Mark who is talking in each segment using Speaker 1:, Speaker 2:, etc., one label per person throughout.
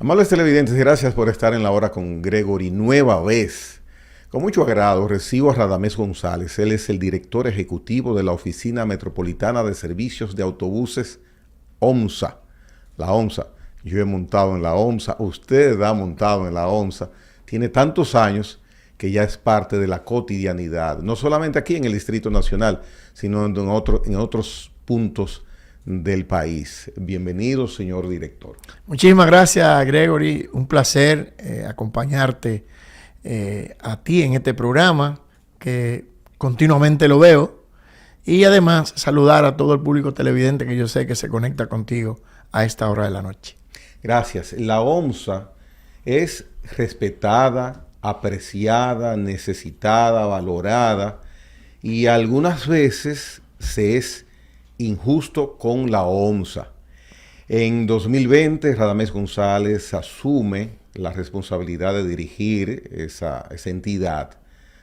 Speaker 1: Amables televidentes, gracias por estar en la hora con Gregory nueva vez. Con mucho agrado recibo a Radamés González. Él es el director ejecutivo de la Oficina Metropolitana de Servicios de Autobuses OMSA. La OMSA. Yo he montado en la OMSA, usted ha montado en la OMSA. Tiene tantos años que ya es parte de la cotidianidad, no solamente aquí en el Distrito Nacional, sino en otros puntos del país. Bienvenido, señor director.
Speaker 2: Muchísimas gracias, Gregory. Un placer acompañarte a ti en este programa, que continuamente lo veo. Y además saludar a todo el público televidente que yo sé que se conecta contigo a esta hora de la noche.
Speaker 1: Gracias. La OMSA es respetada, apreciada, necesitada, valorada, y algunas veces se es injusto con la OMSA. En 2020, Radamés González asume la responsabilidad de dirigir esa entidad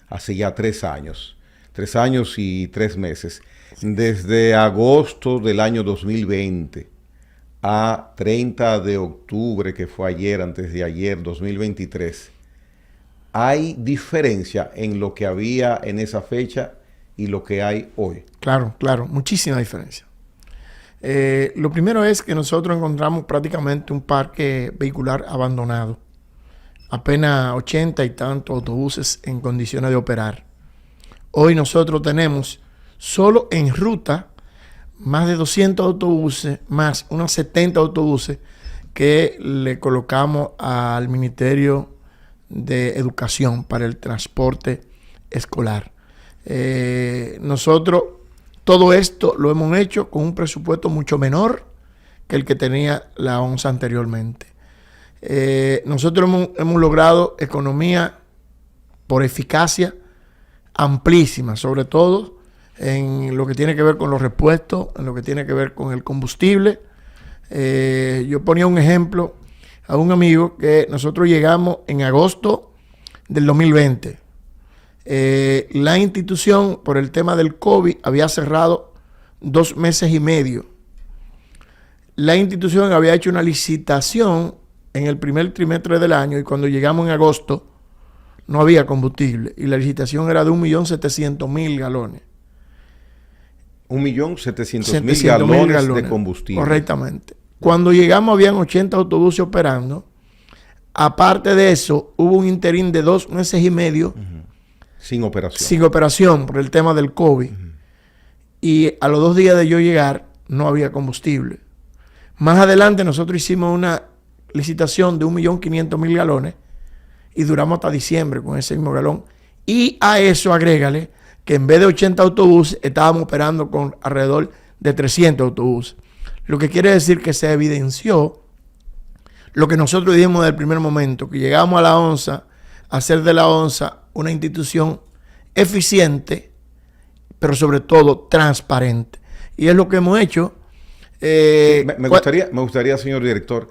Speaker 1: hace ya 3 años. 3 años y 3 meses. Desde agosto del año 2020 a 30 de octubre, que fue ayer, antes de ayer, 2023, ¿hay diferencia en lo que había en esa fecha y lo que hay hoy?
Speaker 2: Claro, muchísima diferencia. Lo primero es que nosotros encontramos prácticamente un parque vehicular abandonado. Apenas 80 y tantos autobuses en condiciones de operar. Hoy nosotros tenemos solo en ruta más de 200 autobuses, más unos 70 autobuses que le colocamos al Ministerio de Educación para el transporte escolar. Nosotros todo esto lo hemos hecho con un presupuesto mucho menor que el que tenía la OMSA anteriormente. Nosotros hemos logrado economía por eficacia amplísima, sobre todo en lo que tiene que ver con los repuestos, en lo que tiene que ver con el combustible. Yo ponía un ejemplo a un amigo que nosotros llegamos en agosto del 2020. La institución, por el tema del COVID, había cerrado 2 meses y medio. La institución había hecho una licitación en el primer trimestre del año, y cuando llegamos en agosto no había combustible, y la licitación era de 1.700.000 galones.
Speaker 1: 1.700.000 galones de combustible.
Speaker 2: Correctamente. Cuando llegamos habían 80 autobuses operando. Aparte de eso, hubo un interín de 2 meses y medio
Speaker 1: sin operación.
Speaker 2: Sin operación por el tema del COVID. Y a los 2 días de yo llegar no había combustible. Más adelante nosotros hicimos una licitación de 1.500.000 galones y duramos hasta diciembre con ese mismo galón. Y a eso agrégale que en vez de 80 autobuses estábamos operando con alrededor de 300 autobuses. Lo que quiere decir que se evidenció lo que nosotros dijimos desde el primer momento, que llegamos a la OMSA a hacer de la OMSA una institución eficiente, pero sobre todo transparente. Y es lo que hemos hecho.
Speaker 1: Me gustaría, señor director,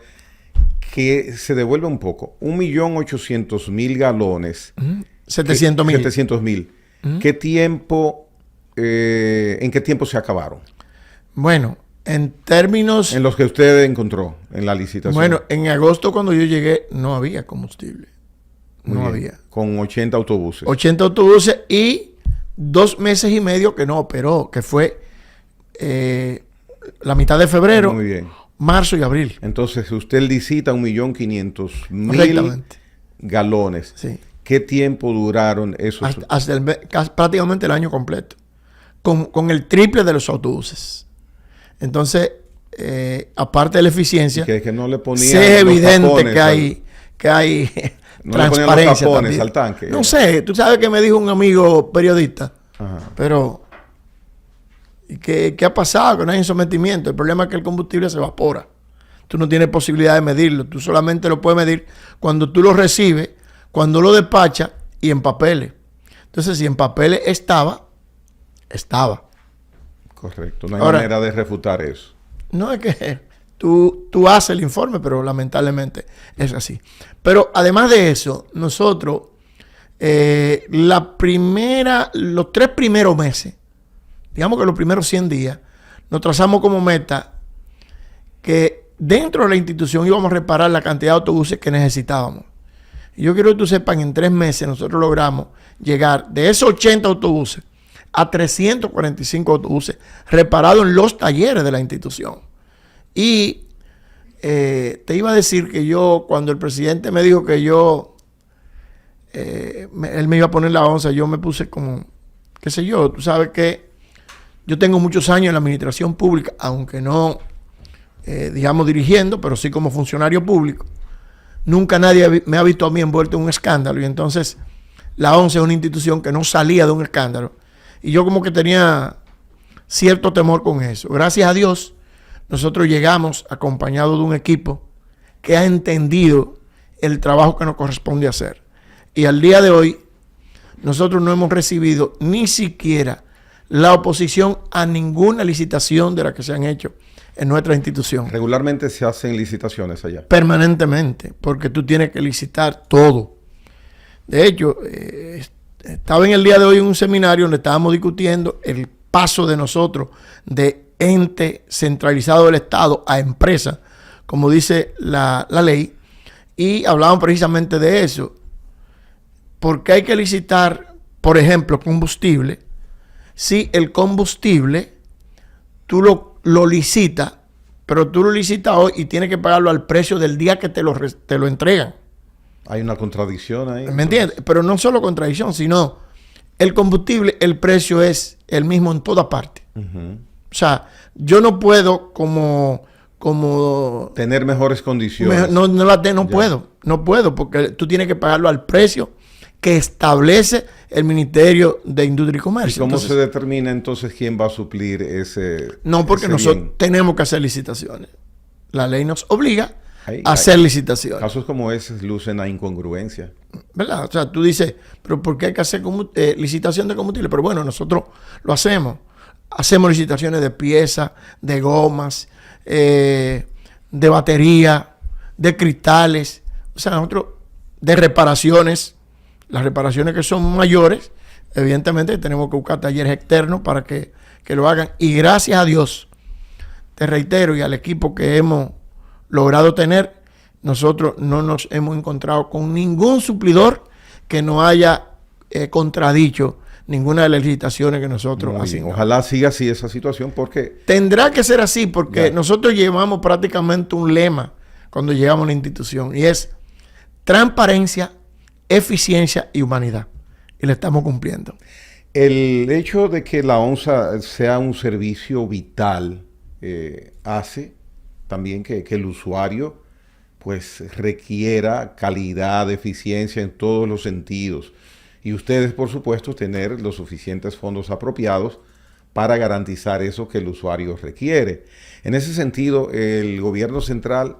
Speaker 1: que se devuelva un poco. 1.800.000 galones.
Speaker 2: 700.000.
Speaker 1: 700.000. ¿Qué tiempo, en qué tiempo se acabaron?
Speaker 2: Bueno, en términos...
Speaker 1: En los que usted encontró en la licitación.
Speaker 2: Bueno, en agosto cuando yo llegué no había combustible. No había.
Speaker 1: Con 80 autobuses.
Speaker 2: 80 autobuses y 2 meses y medio que no operó, que fue la mitad de febrero,
Speaker 1: muy bien,
Speaker 2: marzo y abril.
Speaker 1: Entonces usted licita 1.500.000 galones.
Speaker 2: Sí.
Speaker 1: ¿Qué tiempo duraron esos?
Speaker 2: Prácticamente el año completo. Con el triple de los autobuses. Entonces, aparte de la eficiencia,
Speaker 1: que no le ponían
Speaker 2: es evidente que hay
Speaker 1: no
Speaker 2: transparencia.
Speaker 1: Le ponían los tapones al tanque.
Speaker 2: No sé, tú sabes que me dijo un amigo periodista.
Speaker 1: Ajá.
Speaker 2: Pero ¿qué ha pasado? Que no hay sometimiento. El problema es que el combustible se evapora. Tú no tienes posibilidad de medirlo. Tú solamente lo puedes medir cuando tú lo recibes, cuando lo despachas y en papeles. Entonces, si en papeles estaba.
Speaker 1: Correcto. No hay manera de refutar eso.
Speaker 2: No es que tú haces el informe, pero lamentablemente es así. Pero además de eso, nosotros, los 3 primeros meses, digamos que los primeros 100 días, nos trazamos como meta que dentro de la institución íbamos a reparar la cantidad de autobuses que necesitábamos. Y yo quiero que tú sepan, en 3 meses nosotros logramos llegar de esos 80 autobuses a 345 autobuses reparados en los talleres de la institución. Y te iba a decir que yo, cuando el presidente me dijo que él me iba a poner la onza, yo me puse como, qué sé yo, tú sabes que yo tengo muchos años en la administración pública, aunque no, digamos, dirigiendo, pero sí como funcionario público. Nunca nadie me ha visto a mí envuelto en un escándalo, y entonces la ONCE es una institución que no salía de un escándalo. Y yo como que tenía cierto temor con eso. Gracias a Dios, nosotros llegamos acompañados de un equipo que ha entendido el trabajo que nos corresponde hacer. Y al día de hoy, nosotros no hemos recibido ni siquiera la oposición a ninguna licitación de las que se han hecho en nuestra institución.
Speaker 1: Regularmente se hacen licitaciones allá.
Speaker 2: Permanentemente, porque tú tienes que licitar todo. De hecho, estaba en el día de hoy en un seminario donde estábamos discutiendo el paso de nosotros de ente centralizado del Estado a empresa, como dice la ley, y hablaban precisamente de eso. Porque hay que licitar, por ejemplo, combustible, si el combustible tú lo licitas, pero tú lo licitas hoy y tienes que pagarlo al precio del día que te lo entregan.
Speaker 1: Hay una contradicción ahí.
Speaker 2: ¿Me entiendes? Pero no solo contradicción, sino el combustible, el precio es el mismo en toda parte. O sea, yo no puedo como
Speaker 1: tener mejores condiciones.
Speaker 2: No puedo, porque tú tienes que pagarlo al precio que establece el Ministerio de Industria y Comercio.
Speaker 1: ¿Y cómo se determina entonces quién va a suplir ese?
Speaker 2: No, porque nosotros tenemos que hacer licitaciones. La ley nos obliga a hacer licitaciones.
Speaker 1: Casos como esos lucen a incongruencia.
Speaker 2: ¿Verdad? O sea, tú dices, pero ¿por qué hay que hacer licitación de combustible? Pero bueno, nosotros lo hacemos. Hacemos licitaciones de piezas, de gomas, de batería, de cristales. O sea, nosotros de reparaciones. Las reparaciones que son mayores, evidentemente tenemos que buscar talleres externos para que lo hagan. Y gracias a Dios, te reitero, y al equipo que hemos logrado tener, nosotros no nos hemos encontrado con ningún suplidor que nos haya contradicho ninguna de las licitaciones que nosotros hacemos.
Speaker 1: Ojalá siga así esa situación, porque
Speaker 2: tendrá que ser así, porque nosotros llevamos prácticamente un lema cuando llegamos a la institución, y es transparencia, eficiencia y humanidad. Y le estamos cumpliendo.
Speaker 1: El hecho de que la ONSA sea un servicio vital hace también que el usuario pues requiera calidad, eficiencia en todos los sentidos. Y ustedes, por supuesto, tener los suficientes fondos apropiados para garantizar eso que el usuario requiere. En ese sentido, el gobierno central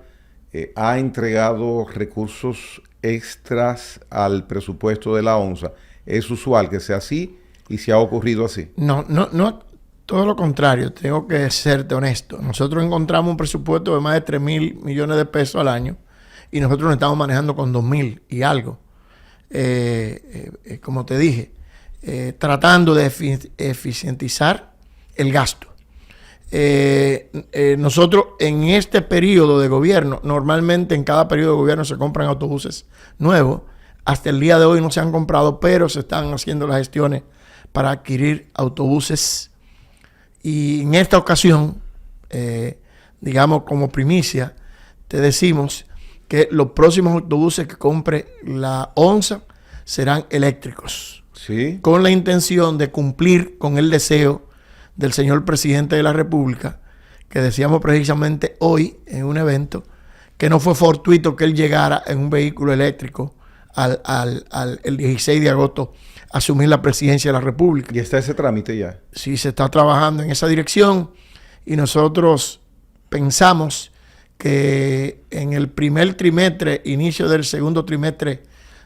Speaker 1: ha entregado recursos extras al presupuesto de la ONSA. ¿Es usual que sea así y si ha ocurrido así?
Speaker 2: No, todo lo contrario, tengo que serte honesto. Nosotros encontramos un presupuesto de más de 3.000 millones de pesos al año y nosotros nos estamos manejando con 2.000 y algo. Como te dije, tratando de eficientizar el gasto. Nosotros en este periodo de gobierno, normalmente en cada periodo de gobierno se compran autobuses nuevos. Hasta el día de hoy no se han comprado, pero se están haciendo las gestiones para adquirir autobuses. Y en esta ocasión, digamos como primicia, te decimos que los próximos autobuses que compre la ONSA serán eléctricos.
Speaker 1: ¿Sí?
Speaker 2: Con la intención de cumplir con el deseo del señor presidente de la República, que decíamos precisamente hoy en un evento, que no fue fortuito que él llegara en un vehículo eléctrico el 16 de agosto a asumir la presidencia de la República.
Speaker 1: ¿Y está ese trámite ya?
Speaker 2: Sí, se está trabajando en esa dirección y nosotros pensamos que en el primer trimestre, inicio del segundo trimestre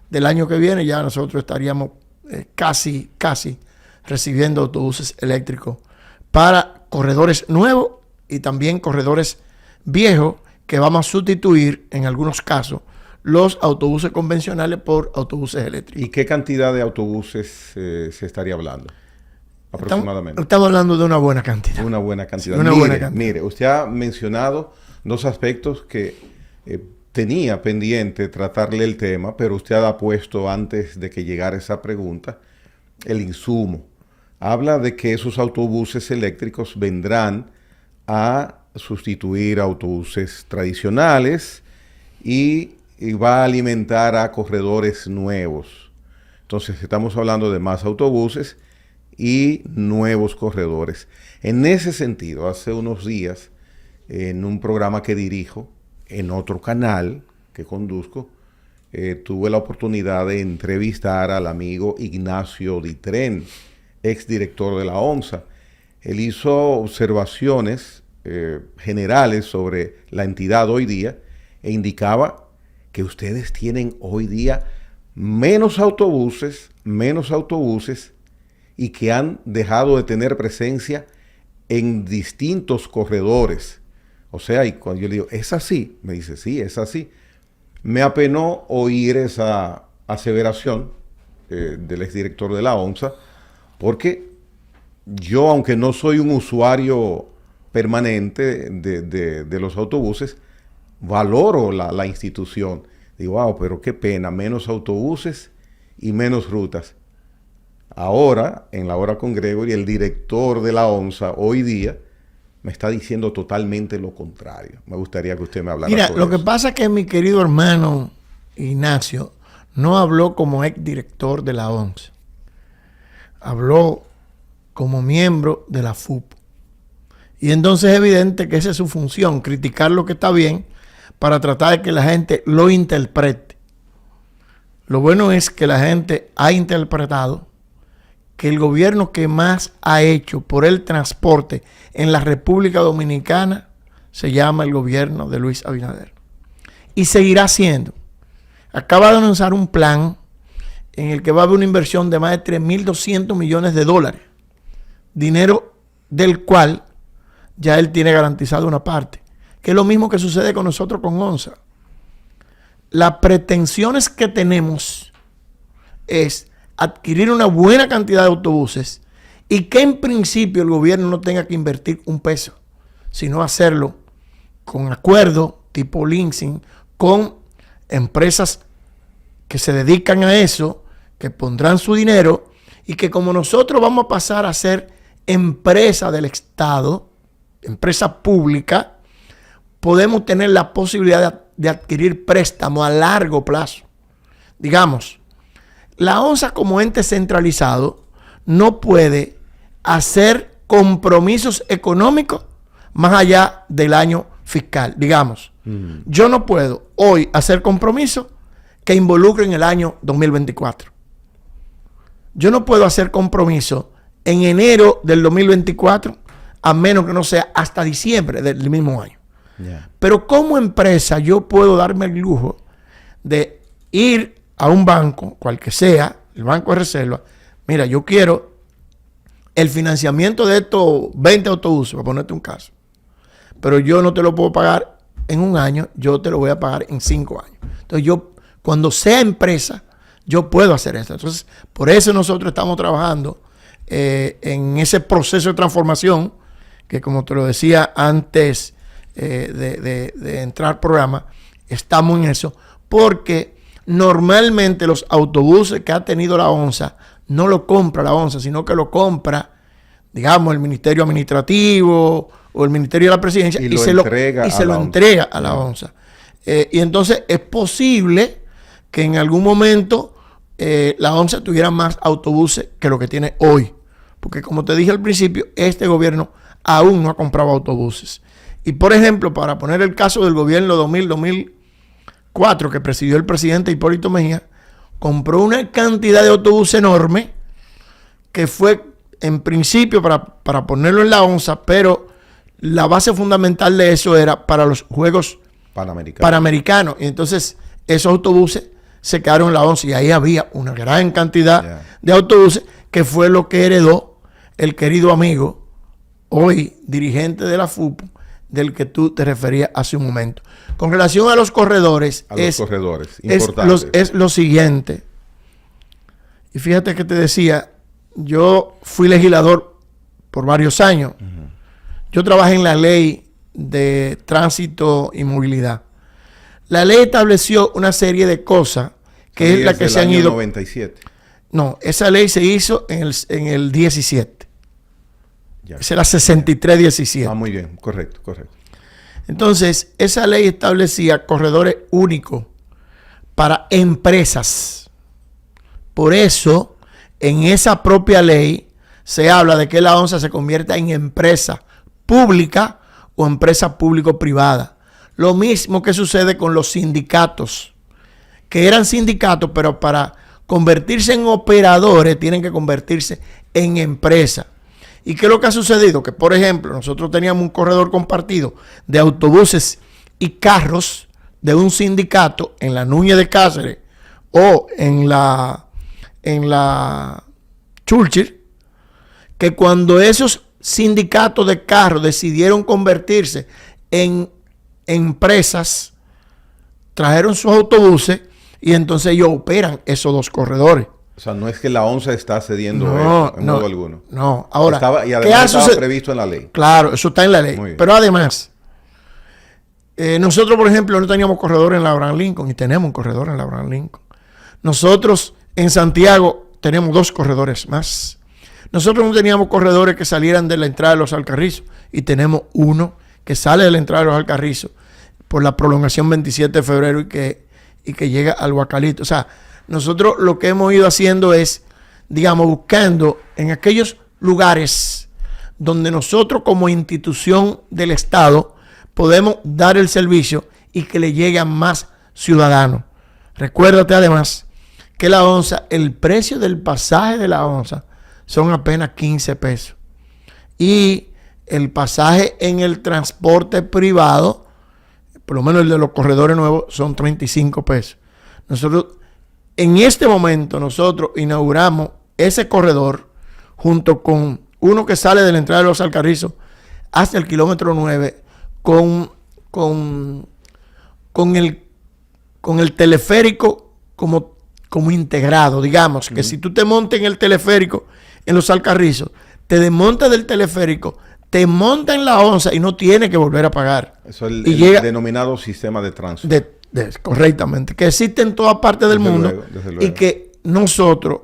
Speaker 2: del año que viene, ya nosotros estaríamos casi recibiendo autobuses eléctricos para corredores nuevos y también corredores viejos que vamos a sustituir en algunos casos los autobuses convencionales por autobuses eléctricos.
Speaker 1: ¿Y qué cantidad de autobuses se estaría hablando aproximadamente?
Speaker 2: Estamos hablando de una buena cantidad.
Speaker 1: Una buena cantidad.
Speaker 2: Mire,
Speaker 1: Mire, usted ha mencionado dos aspectos que tenía pendiente tratarle el tema, pero usted ha puesto antes de que llegara esa pregunta el insumo. Habla de que esos autobuses eléctricos vendrán a sustituir autobuses tradicionales y va a alimentar a corredores nuevos. Entonces estamos hablando de más autobuses y nuevos corredores. En ese sentido, hace unos días, en un programa que dirijo, en otro canal que conduzco, tuve la oportunidad de entrevistar al amigo Ignacio Ditren, exdirector de la ONSA. Él hizo observaciones generales sobre la entidad hoy día e indicaba que ustedes tienen hoy día menos autobuses y que han dejado de tener presencia en distintos corredores. O sea, y cuando yo le digo, ¿es así? Me dice, sí, es así. Me apenó oír esa aseveración del exdirector de la ONSA, porque yo, aunque no soy un usuario permanente de los autobuses, valoro la institución. Digo, wow, pero qué pena, menos autobuses y menos rutas. Ahora, en la hora con Gregory, el director de la ONSA hoy día me está diciendo totalmente lo contrario. Me gustaría que usted me hablara sobre eso.
Speaker 2: Mira, lo que pasa es que mi querido hermano Ignacio no habló como exdirector de la ONSA. Habló como miembro de la FUP. Y entonces es evidente que esa es su función, criticar lo que está bien para tratar de que la gente lo interprete. Lo bueno es que la gente ha interpretado que el gobierno que más ha hecho por el transporte en la República Dominicana se llama el gobierno de Luis Abinader. Y seguirá siendo. Acaba de anunciar un plan en el que va a haber una inversión de más de 3.200 millones de dólares. Dinero del cual ya él tiene garantizado una parte. Que es lo mismo que sucede con nosotros con ONSA. Las pretensiones que tenemos es adquirir una buena cantidad de autobuses y que en principio el gobierno no tenga que invertir un peso, sino hacerlo con acuerdo tipo leasing con empresas que se dedican a eso, que pondrán su dinero y que como nosotros vamos a pasar a ser empresa del Estado, empresa pública, podemos tener la posibilidad de adquirir préstamos a largo plazo. Digamos, la ONSA como ente centralizado no puede hacer compromisos económicos más allá del año fiscal. Digamos, yo no puedo hoy hacer compromisos que involucren el año 2024. Yo no puedo hacer compromisos en enero del 2024 a menos que no sea hasta diciembre del mismo año. Yeah. Pero como empresa yo puedo darme el lujo de ir a un banco, cual que sea, el banco de reserva, mira, yo quiero el financiamiento de estos 20 autobuses, para ponerte un caso, pero yo no te lo puedo pagar en un año, yo te lo voy a pagar en 5 años. Entonces yo, cuando sea empresa, yo puedo hacer esto. Entonces, por eso nosotros estamos trabajando en ese proceso de transformación, que como te lo decía antes de entrar al programa, estamos en eso, porque normalmente los autobuses que ha tenido la ONSA no lo compra la ONSA, sino que lo compra, digamos, el Ministerio Administrativo o el Ministerio de la Presidencia y se lo entrega a la ONSA. Y entonces es posible que en algún momento la ONSA tuviera más autobuses que lo que tiene hoy. Porque como te dije al principio, este gobierno aún no ha comprado autobuses. Y por ejemplo, para poner el caso del gobierno 2000-2004 que presidió el presidente Hipólito Mejía, compró una cantidad de autobuses enorme que fue en principio para ponerlo en la ONSA, pero la base fundamental de eso era para los Juegos Panamericanos. Y entonces esos autobuses se quedaron en la ONSA y ahí había una gran cantidad de autobuses que fue lo que heredó el querido amigo, hoy dirigente de la FUP, del que tú te referías hace un momento. Con relación a los corredores, es lo siguiente. Y fíjate que te decía, yo fui legislador por varios años. Yo trabajé en la ley de tránsito y movilidad. La ley estableció una serie de cosas que es la que se han ido.
Speaker 1: 97.
Speaker 2: No, esa ley se hizo en el 17.
Speaker 1: Ya.
Speaker 2: Esa es la 63-17.
Speaker 1: Ah, muy bien, correcto, correcto.
Speaker 2: Entonces, esa ley establecía corredores únicos para empresas. Por eso, en esa propia ley se habla de que la ONSA se convierta en empresa pública o empresa público-privada. Lo mismo que sucede con los sindicatos, que eran sindicatos, pero para convertirse en operadores tienen que convertirse en empresa. ¿Y qué es lo que ha sucedido? Que, por ejemplo, nosotros teníamos un corredor compartido de autobuses y carros de un sindicato en la Núñez de Cáceres o en la Churchill, que cuando esos sindicatos de carros decidieron convertirse en empresas, trajeron sus autobuses y entonces ellos operan esos dos corredores.
Speaker 1: O sea, no es que la ONSA está cediendo eso en modo alguno.
Speaker 2: No, ahora,
Speaker 1: y además estaba previsto en la ley.
Speaker 2: Claro, eso está en la ley. Pero además, nosotros, por ejemplo, no teníamos corredor en la Abraham Lincoln y tenemos un corredor en la Abraham Lincoln. Nosotros en Santiago tenemos 2 corredores más. Nosotros no teníamos corredores que salieran de la entrada de los Alcarrizos y tenemos uno que sale de la entrada de los Alcarrizos por la prolongación 27 de febrero y que llega al Guacalito. O sea, nosotros lo que hemos ido haciendo es, digamos, buscando en aquellos lugares donde nosotros como institución del Estado podemos dar el servicio y que le llegue a más ciudadanos. Recuérdate además que la ONSA, el precio del pasaje de la ONSA son apenas 15 pesos. Y el pasaje en el transporte privado, por lo menos el de los corredores nuevos, son 35 pesos. Nosotros, en este momento, nosotros inauguramos ese corredor junto con uno que sale de la entrada de los Alcarrizos hasta el kilómetro 9 con el teleférico como integrado. Digamos que si tú te montas en el teleférico en los Alcarrizos, te desmontas del teleférico, te monta en la ONSA y no tiene que volver a pagar.
Speaker 1: Eso es el denominado sistema de tránsito.
Speaker 2: Correctamente, que existe en toda parte del mundo y que nosotros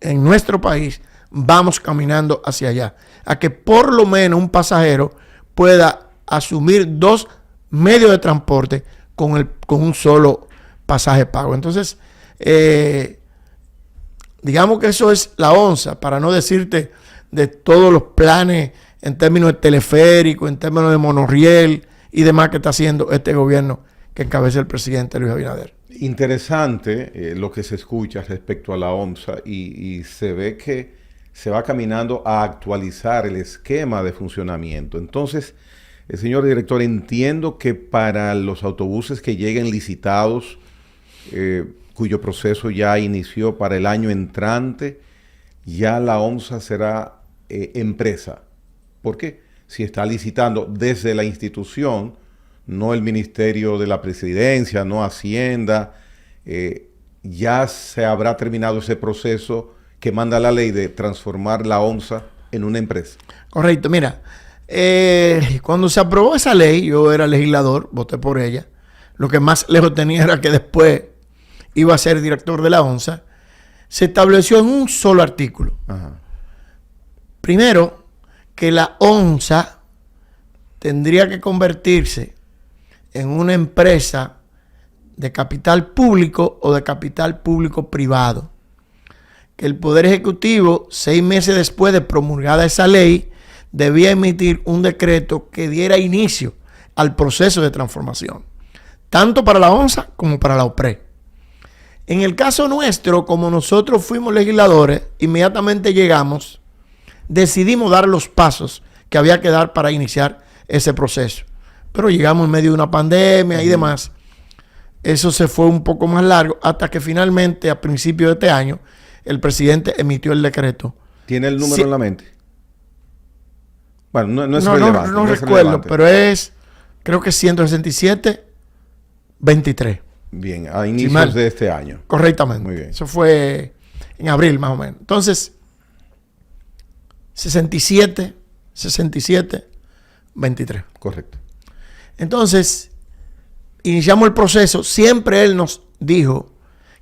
Speaker 2: en nuestro país vamos caminando hacia allá, a que por lo menos un pasajero pueda asumir 2 medios de transporte con un solo pasaje pago. Entonces, digamos que eso es la ONSA, para no decirte de todos los planes en términos de teleférico, en términos de monorriel y demás que está haciendo este gobierno que encabeza el presidente Luis Abinader.
Speaker 1: Interesante lo que se escucha respecto a la ONSA y se ve que se va caminando a actualizar el esquema de funcionamiento. Entonces, señor director, entiendo que para los autobuses que lleguen licitados, cuyo proceso ya inició para el año entrante, ya la ONSA será empresa. ¿Por qué? Si está licitando desde la institución, no el Ministerio de la Presidencia, no Hacienda, ya se habrá terminado ese proceso que manda la ley de transformar la ONSA en una empresa.
Speaker 2: Correcto, mira, cuando se aprobó esa ley, yo era legislador, voté por ella. Lo que más lejos tenía era que después iba a ser director de la ONSA. Se estableció en un solo artículo. Ajá. Primero, que la ONSA tendría que convertirse en una empresa de capital público o de capital público privado. Que el Poder Ejecutivo, 6 meses después de promulgada esa ley, debía emitir un decreto que diera inicio al proceso de transformación, tanto para la ONSA como para la OPRE. En el caso nuestro, como nosotros fuimos legisladores, inmediatamente llegamos, decidimos dar los pasos que había que dar para iniciar ese proceso. Pero llegamos en medio de una pandemia y demás. Eso se fue un poco más largo hasta que finalmente, a principios de este año, el presidente emitió el decreto.
Speaker 1: ¿Tiene el número en la mente? Bueno, no es relevante.
Speaker 2: No recuerdo, relevante. Pero es, creo que 167-23.
Speaker 1: Bien, a inicios de este año.
Speaker 2: Correctamente.
Speaker 1: Muy bien.
Speaker 2: Eso fue en abril más o menos. Entonces, 67-23.
Speaker 1: Correcto.
Speaker 2: Entonces, iniciamos el proceso. Siempre él nos dijo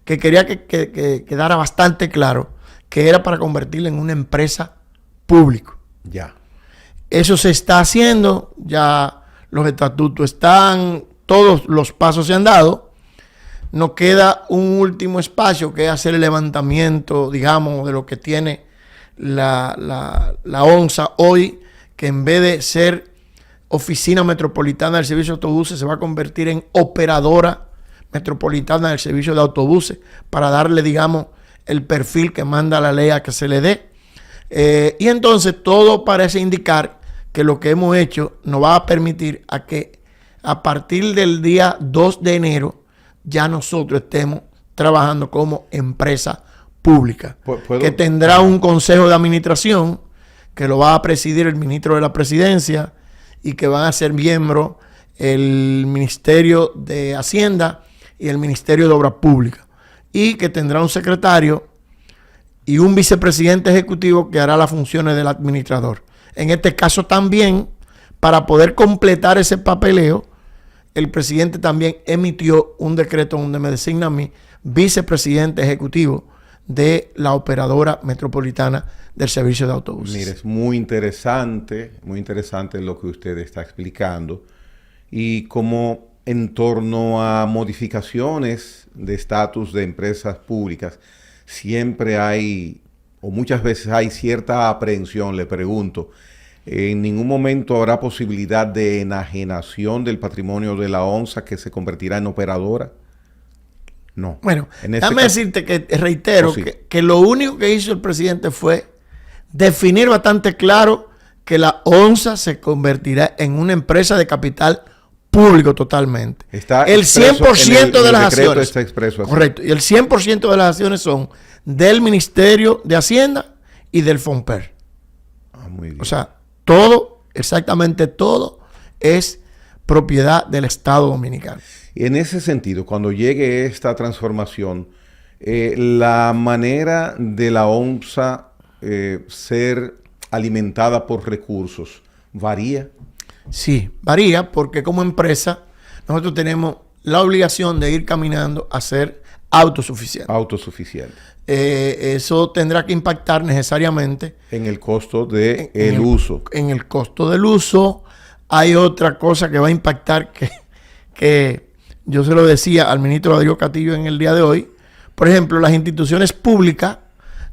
Speaker 2: que quería que quedara bastante claro que era para convertirla en una empresa pública.
Speaker 1: Ya.
Speaker 2: Eso se está haciendo, ya los estatutos están, todos los pasos se han dado. Nos queda un último espacio que es hacer el levantamiento, digamos, de lo que tiene la ONSA hoy, que en vez de ser oficina metropolitana del servicio de autobuses, se va a convertir en operadora metropolitana del servicio de autobuses para darle, digamos, el perfil que manda la ley a que se le dé. Y entonces todo parece indicar que lo que hemos hecho nos va a permitir a que a partir del día 2 de enero ya nosotros estemos trabajando como empresa pública, que tendrá un consejo de administración que lo va a presidir el ministro de la Presidencia y que van a ser miembros el Ministerio de Hacienda y el Ministerio de Obras Públicas, y que tendrá un secretario y un vicepresidente ejecutivo que hará las funciones del administrador. En este caso también, para poder completar ese papeleo, el presidente también emitió un decreto donde me designa a mí vicepresidente ejecutivo de la operadora metropolitana del servicio de autobuses.
Speaker 1: Mire, es muy interesante lo que usted está explicando. Y como en torno a modificaciones de estatus de empresas públicas, siempre hay, o muchas veces hay cierta aprehensión, le pregunto, ¿en ningún momento habrá posibilidad de enajenación del patrimonio de la ONSA que se convertirá en operadora? No.
Speaker 2: Bueno, déjame decirte que reitero que lo único que hizo el presidente fue definir bastante claro que la ONSA se convertirá en una empresa de capital público totalmente.
Speaker 1: Está
Speaker 2: el 100% de las acciones.
Speaker 1: Está expreso así.
Speaker 2: Correcto. Y el 100% de las acciones son del Ministerio de Hacienda y del FONPER.
Speaker 1: Muy bien.
Speaker 2: O sea, todo, exactamente todo, es propiedad del Estado Dominicano.
Speaker 1: Y en ese sentido, cuando llegue esta transformación, la manera de la ONSA ser alimentada por recursos, ¿varía?
Speaker 2: Sí, varía porque como empresa nosotros tenemos la obligación de ir caminando a ser autosuficiente.
Speaker 1: Autosuficiente.
Speaker 2: Eso tendrá que impactar necesariamente
Speaker 1: en el costo del uso.
Speaker 2: En el costo del uso. Hay otra cosa que va a impactar que yo se lo decía al ministro Rodrigo Castillo en el día de hoy. Por ejemplo, las instituciones públicas,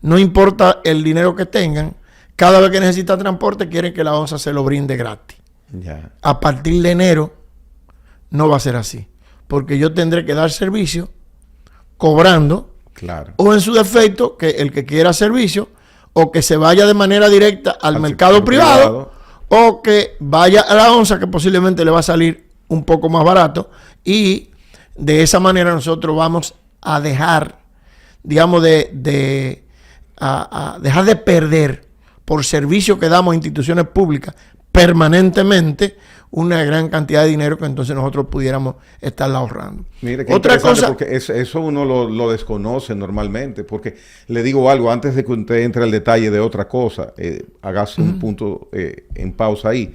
Speaker 2: no importa el dinero que tengan, cada vez que necesitan transporte quieren que la ONSA se lo brinde gratis.
Speaker 1: Ya.
Speaker 2: A partir de enero no va a ser así, porque yo tendré que dar servicio cobrando,
Speaker 1: claro,
Speaker 2: o en su defecto, que el que quiera servicio, o que se vaya de manera directa al mercado privado, o que vaya a la ONSA, que posiblemente le va a salir un poco más barato, y de esa manera nosotros vamos a dejar, digamos, a dejar de perder por servicio que damos a instituciones públicas permanentemente una gran cantidad de dinero que entonces nosotros pudiéramos estarla ahorrando.
Speaker 1: Mire, qué otra cosa, porque eso uno lo desconoce normalmente, porque le digo algo, antes de que usted entre al detalle de otra cosa, hágase un punto en pausa ahí.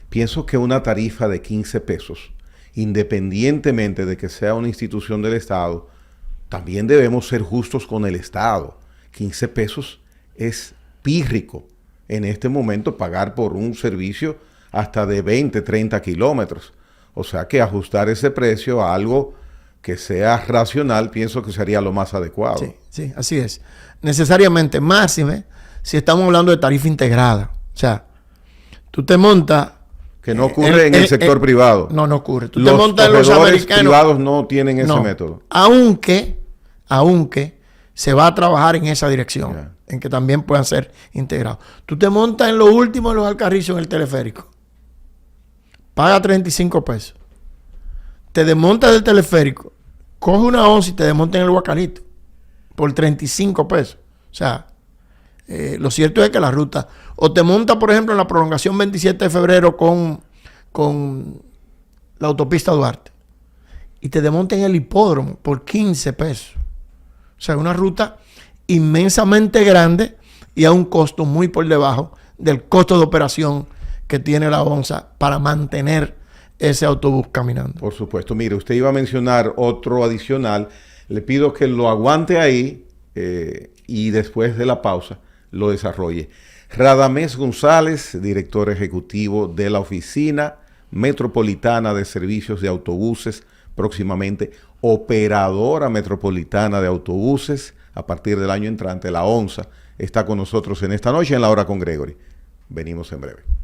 Speaker 1: Pienso que una tarifa de 15 pesos, independientemente de que sea una institución del Estado, también debemos ser justos con el Estado. 15 pesos es pírrico en este momento pagar por un servicio hasta de 20, 30 kilómetros. O sea que ajustar ese precio a algo que sea racional, pienso que sería lo más adecuado.
Speaker 2: Sí, sí, así es. Necesariamente, máxime, si estamos hablando de tarifa integrada. O sea, tú te montas...
Speaker 1: Que no ocurre en el sector privado.
Speaker 2: No ocurre. Tú te montas en los americanos.
Speaker 1: Privados no tienen ese método.
Speaker 2: Aunque se va a trabajar en esa dirección, en que también puedan ser integrados. Tú te montas en lo último de los Alcarrizos en el teleférico. Paga 35 pesos. Te desmontas del teleférico, coge una onza y te desmontas en el Guacalito por 35 pesos. O sea, lo cierto es que la ruta... O te montas, por ejemplo, en la prolongación 27 de febrero con la autopista Duarte y te desmontas en el hipódromo por 15 pesos. O sea, una ruta inmensamente grande y a un costo muy por debajo del costo de operación que tiene la ONSA para mantener ese autobús caminando.
Speaker 1: Por supuesto. Mire, usted iba a mencionar otro adicional. Le pido que lo aguante ahí y después de la pausa lo desarrolle. Radamés González, director ejecutivo de la Oficina Metropolitana de Servicios de Autobuses, próximamente operadora metropolitana de autobuses a partir del año entrante, la ONSA, está con nosotros en esta noche en La Hora con Gregory. Venimos en breve.